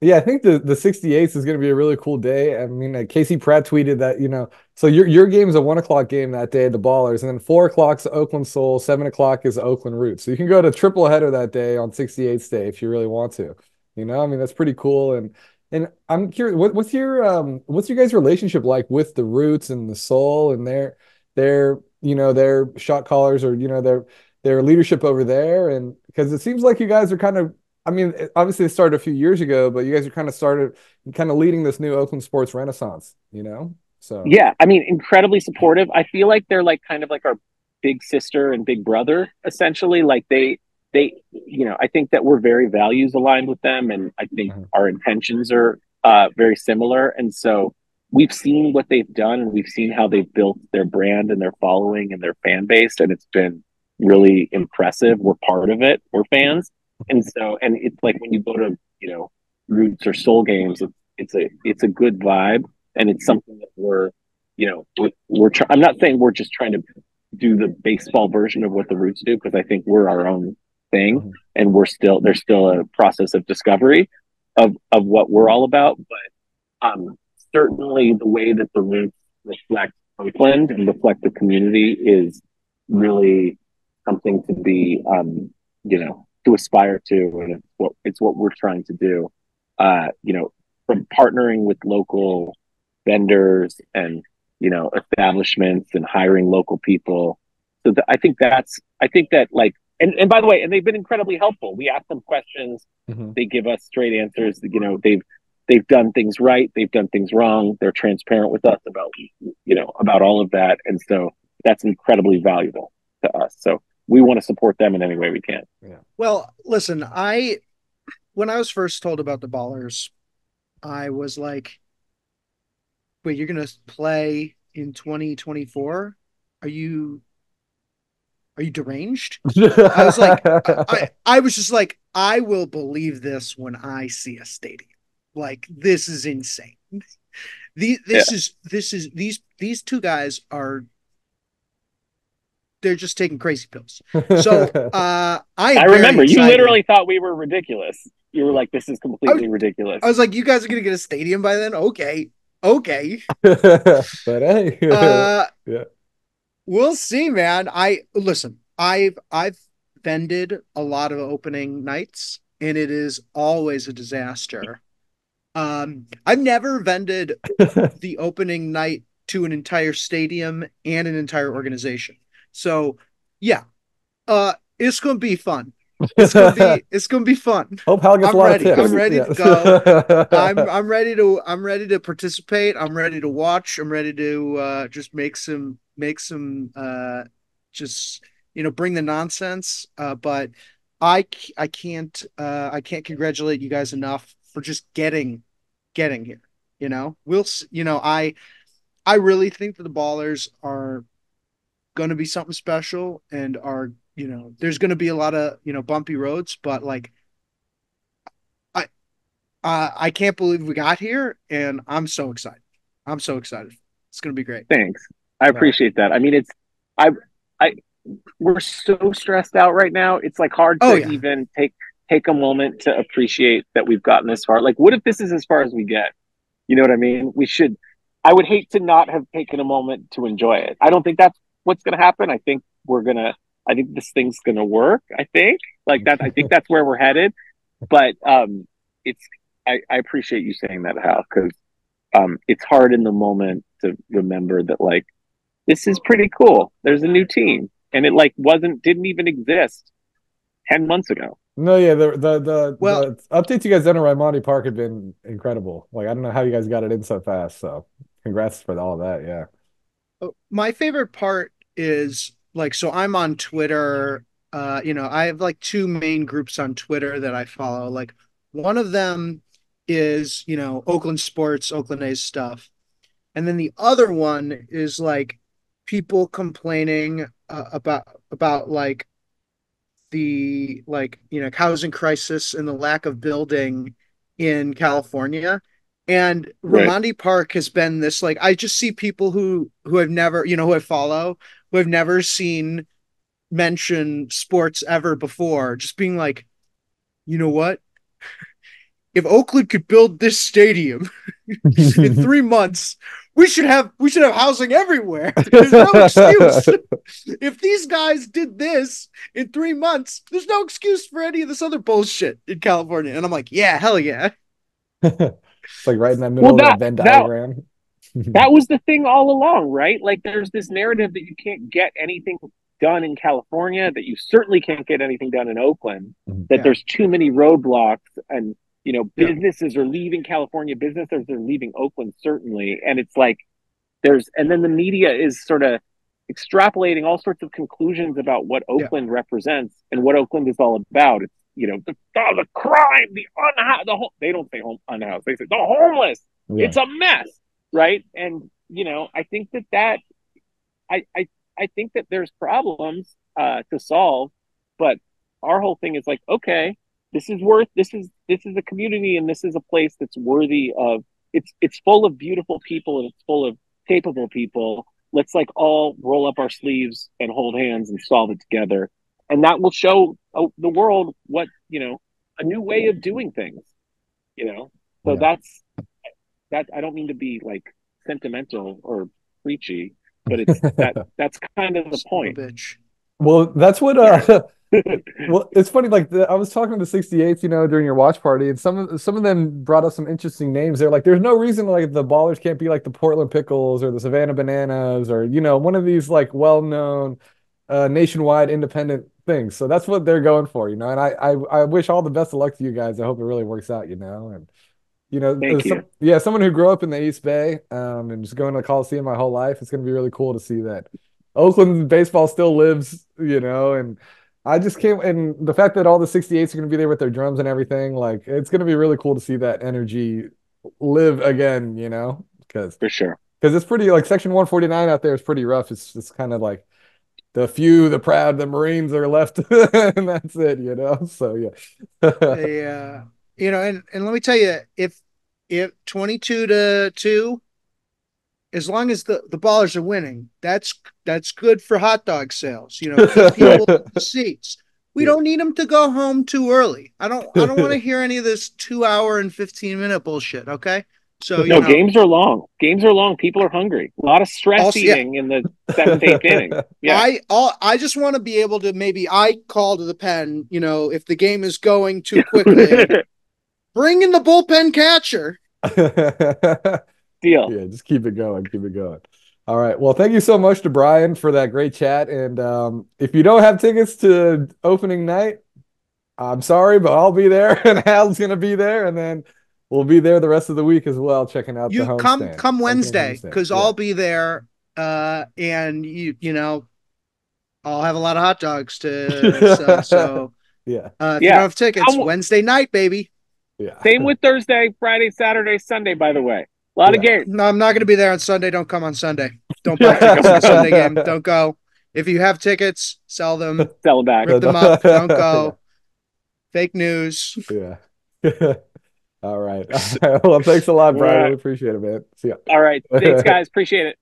Yeah, I think the 68th is going to be a really cool day. I mean, Casey Pratt tweeted that, so your game's a 1 o'clock game that day, the Ballers, and then 4 o'clock's Oakland Soul, 7 o'clock is Oakland Roots. So you can go to triple header that day on 68th day if you really want to. I mean, that's pretty cool. And I'm curious, what's your guys' relationship like with the Roots and the Soul and their shot callers, or their leadership over there? And because it seems like you guys are kind of, I mean, obviously it started a few years ago, but you guys are kind of leading this new Oakland sports renaissance. So, Yeah, I mean, incredibly supportive. I feel like they're like kind of like our big sister and big brother, essentially. Like I think that we're very values aligned with them, and I think mhm. our intentions are very similar. And so we've seen what they've done, and we've seen how they've built their brand and their following and their fan base, and it's been really impressive. We're part of it. We're fans, and so and it's like when you go to Roots or Soul games, it's a good vibe, and it's something that I'm not saying we're just trying to do the baseball version of what the Roots do, because I think we're our own thing, Mhm. and there's still a process of discovery of what we're all about. But certainly the way that the Roots reflect Oakland and reflect the community is really something to be to aspire to, and it's what we're trying to do. From partnering with local vendors and establishments and hiring local people. So I think that like, and by the way, and they've been incredibly helpful. We ask them questions, Mhm. they give us straight answers. They've done things right, they've done things wrong. They're transparent with us about all of that, and so that's incredibly valuable to us. So we want to support them in any way we can. Yeah. Well, listen, when I was first told about the Ballers, I was like, wait, you're gonna play in 2024? Are you are you deranged? I was like, I was just like, I will believe this when I see a stadium. Like, this is insane. Yeah, These two guys are, they're just taking crazy pills. So I I am very remember you excited. literally thought we were ridiculous. You were like, "This is I was, completely ridiculous." I was like, you guys are gonna get a stadium by then? Okay. Okay. But hey, Uh yeah. we'll see, man. I listen, I've vended a lot of opening nights, and it is always a disaster. I've never vended the opening night to an entire stadium and an entire organization. So yeah, it's gonna be fun. It's gonna be fun. Hope Hal gets a I'm lot of ready. I'm tips. ready Yeah. to go. I'm ready to participate. I'm ready to watch. I'm ready to just just bring the nonsense. But I can't congratulate you guys enough for just getting here. I really think that the Ballers are going to be something special, and there's going to be a lot of bumpy roads, but like I I can't believe we got here, and I'm so excited. I'm so excited. It's going to be great. Thanks. I No. appreciate that. I mean, I, I, we're so stressed out right now. It's like hard Oh to yeah. even take a moment to appreciate that we've gotten this far. Like, what if this is as far as we get? You know what I mean? We should. I would hate to not have taken a moment to enjoy it. I don't think that's what's going to happen. I think we're gonna. I think this thing's going to work. I think like that. I think that's where we're headed. But it's. I appreciate you saying that, Hal, because it's hard in the moment to remember that like this is pretty cool. There's a new team, and it like didn't even exist 10 months ago. No, yeah, the Well, updates you guys done at Raimondi Park have been incredible. Like, I don't know how you guys got it in so fast. So congrats for all that. Yeah. my favorite part is like, so I'm on Twitter. I have like two main groups on Twitter that I follow. Like, one of them is Oakland sports, Oakland A's stuff. And then the other one is like people complaining about like the housing crisis and the lack of building in California. And Right. Raimondi Park has been this, like, I just see people who have never, who I follow, who have never seen mention sports ever before, just being like, you know what? if Oakland could build this stadium in 3 months, we should have housing everywhere. There's no excuse. If these guys did this in 3 months, there's no excuse for any of this other bullshit in California. And I'm like, yeah, hell yeah. It's like right in the Well, middle of that Venn diagram. that was the thing all along, right? Like there's this narrative that you can't get anything done in California, that you certainly can't get anything done in Oakland, that Yeah. there's too many roadblocks, and Yeah. businesses are leaving California, businesses are leaving Oakland certainly. And it's like and then the media is sort of extrapolating all sorts of conclusions about what Yeah. Oakland represents and what Oakland is all about. It's the crime, the unhoused, they don't say unhoused, they say the homeless. Yeah. It's a mess, right? And I think that I think that there's problems to solve, but our whole thing is like, okay, this is a community, and this is a place that's worthy of. It's full of beautiful people, and it's full of capable people. Let's like all roll up our sleeves and hold hands and solve it together, and that will show the world what a new way of doing things. So Yeah. that. I don't mean to be like sentimental or preachy, but it's that's kind of the Son of point. a bitch. Well, that's what Yeah. well, it's funny. Like I was talking to 68s, during your watch party, and some of them brought us some interesting names. They're like, there's no reason like the Ballers can't be like the Portland Pickles or the Savannah Bananas or one of these like well-known nationwide independent things. So that's what they're going for, And I wish all the best of luck to you guys. I hope it really works out, and Thank you. someone who grew up in the East Bay, and just going to the Coliseum my whole life, it's going to be really cool to see that Oakland baseball still lives, and I just can't, and the fact that all the 68s are going to be there with their drums and everything, like, it's going to be really cool to see that energy live again, because For sure. it's pretty, like, Section 149 out there is pretty rough. It's kind of like the few, the proud, the Marines are left, and that's it, so yeah. And let me tell you, if 22-2, as long as the Ballers are winning, that's good for hot dog sales. Keep people in the seats. We Yeah. don't need them to go home too early. I don't want to hear any of this 2 hour and 15 minute bullshit. Okay, so No, games are long. Games are long. People are hungry. A lot of stress also, yeah, eating in the seventh, eighth inning. Yeah. I just want to be able to, maybe I call to the pen. If the game is going too quickly, bring in the bullpen catcher. Deal. Yeah, just keep it going. Keep it going. All right. Well, thank you so much to Brian for that great chat. And if you don't have tickets to opening night, I'm sorry, but I'll be there, and Hal's gonna be there, and then we'll be there the rest of the week as well, checking out the You come homestand, come opening Wednesday, homestand. because Yeah. I'll be there, and I'll have a lot of hot dogs to sell. So Yeah. if you don't Yeah. have tickets, Wednesday night, baby. Yeah. Same with Thursday, Friday, Saturday, Sunday, by the way. A lot of Yeah. games. No, I'm not going to be there on Sunday. Don't come on Sunday. Don't buy tickets to the Sunday game. Don't go. If you have tickets, sell them, Sell it back. rip them up. Don't Yeah. go. Fake news. Yeah. All right. Well, thanks a lot, All Brian. right. Really appreciate it, man. See ya. All right. Thanks, guys. Appreciate it.